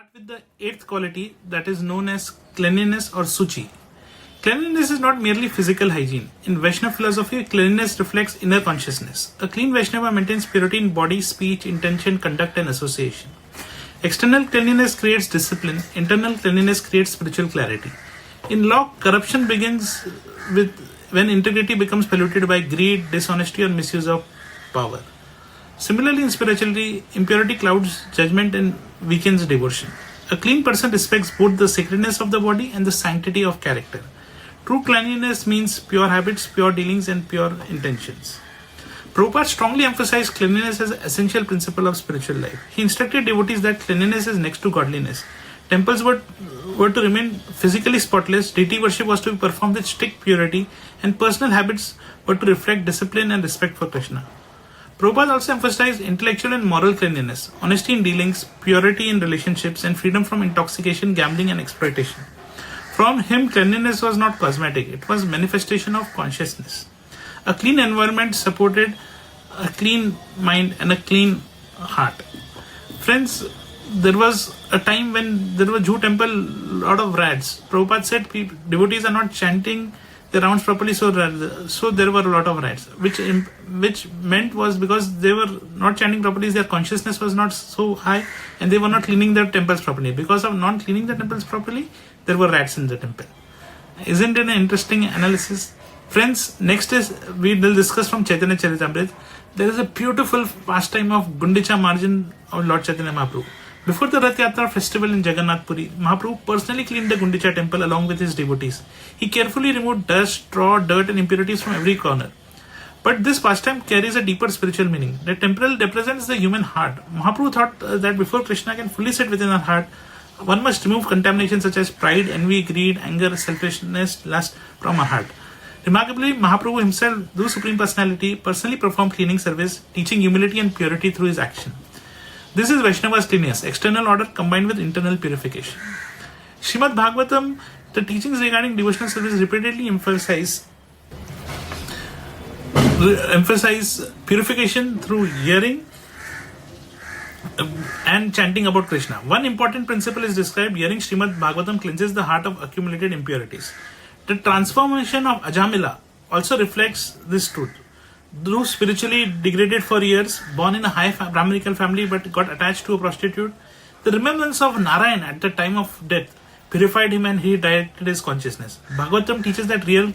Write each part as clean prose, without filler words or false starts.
Start with the eighth quality that is known as cleanliness or Suci. Cleanliness is not merely physical hygiene. In Vaishnava philosophy, cleanliness reflects inner consciousness. A clean Vaishnava maintains purity in body, speech, intention, conduct and association. External cleanliness creates discipline. Internal cleanliness creates spiritual clarity. In law, corruption begins with when integrity becomes polluted by greed, dishonesty or misuse of power. Similarly, in spirituality, impurity clouds judgment and weakens devotion. A clean person respects both the sacredness of the body and the sanctity of character. True cleanliness means pure habits, pure dealings, and pure intentions. Prabhupada strongly emphasized cleanliness as an essential principle of spiritual life. He instructed devotees that cleanliness is next to godliness. Temples were to remain physically spotless, deity worship was to be performed with strict purity, and personal habits were to reflect discipline and respect for Krishna. Prabhupada also emphasized intellectual and moral cleanliness, honesty in dealings, purity in relationships, and freedom from intoxication, gambling, and exploitation. From him, cleanliness was not cosmetic, it was manifestation of consciousness. A clean environment supported a clean mind and a clean heart. Friends, there was a time when there was Jew temple, lot of rats. Prabhupada said devotees are not chanting the rounds properly, so there were a lot of rats, which meant was because they were not chanting properly, their consciousness was not so high and they were not cleaning their temples properly. Because of not cleaning the temples properly, there were rats in the temple. Isn't it an interesting analysis? Friends, next is we will discuss from Chaitanya Charitamrita. There is a beautiful pastime of Gundicha margin of Lord Chaitanya Mahaprabhu. Before the Rath Yatra festival in Jagannath Puri, Mahaprabhu personally cleaned the Gundicha temple along with his devotees. He carefully removed dust, straw, dirt and impurities from every corner. But this pastime carries a deeper spiritual meaning. The temple represents the human heart. Mahaprabhu thought that before Krishna can fully sit within our heart, one must remove contamination such as pride, envy, greed, anger, selfishness, lust from our heart. Remarkably, Mahaprabhu himself, the Supreme Personality, personally performed cleaning service, teaching humility and purity through his action. This is Vaishnava's cleanliness, external order combined with internal purification. Srimad Bhagavatam, the teachings regarding devotional service repeatedly emphasize purification through hearing and chanting about Krishna. One important principle is described: hearing Srimad Bhagavatam cleanses the heart of accumulated impurities. The transformation of Ajamila also reflects this truth. Though spiritually degraded for years, born in a high Brahminical family but got attached to a prostitute, the remembrance of Narayan at the time of death purified him and he directed his consciousness. Bhagavatam teaches that real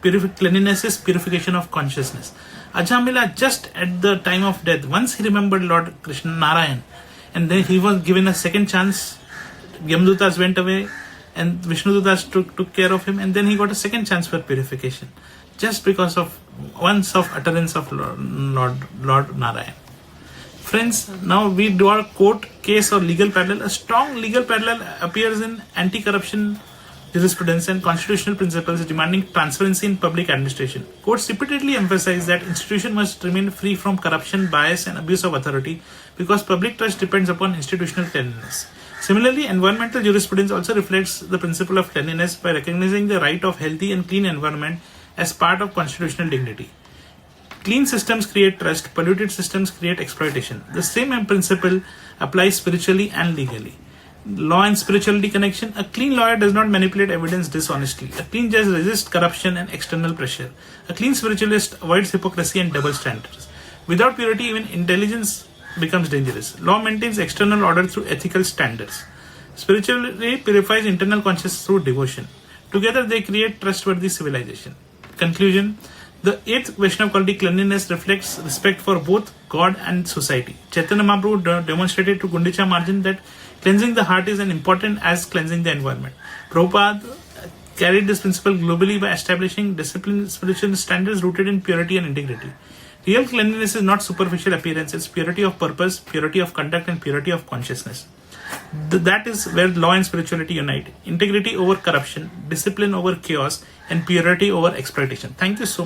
cleanliness is purification of consciousness. Ajamila, just at the time of death, once he remembered Lord Krishna Narayan, and then he was given a second chance. Yamdutas went away and Vishnudutas took care of him, and then he got a second chance for purification. Just because of once of utterance of Lord Narayan. Friends, now we do our court case or legal parallel. A strong legal parallel appears in anti-corruption jurisprudence and constitutional principles demanding transparency in public administration. Courts repeatedly emphasize that institutions must remain free from corruption, bias and abuse of authority because public trust depends upon institutional cleanliness. Similarly, environmental jurisprudence also reflects the principle of cleanliness by recognizing the right of healthy and clean environment as part of constitutional dignity. Clean systems create trust, polluted systems create exploitation. The same principle applies spiritually and legally. Law and spirituality connection. A clean lawyer does not manipulate evidence dishonestly. A clean judge resists corruption and external pressure. A clean spiritualist avoids hypocrisy and double standards. Without purity, even intelligence becomes dangerous. Law maintains external order through ethical standards. Spirituality purifies internal consciousness through devotion. Together they create trustworthy civilization. Conclusion. The eighth Vaishnava quality, cleanliness, reflects respect for both God and society. Chaitanya Mahaprabhu demonstrated to Gundicha margin that cleansing the heart is as important as cleansing the environment. Prabhupada carried this principle globally by establishing disciplined spiritual standards rooted in purity and integrity. Real cleanliness is not superficial appearance, it's purity of purpose, purity of conduct and purity of consciousness. That is where law and spirituality unite. Integrity over corruption, discipline over chaos and purity over exploitation. Thank you so much.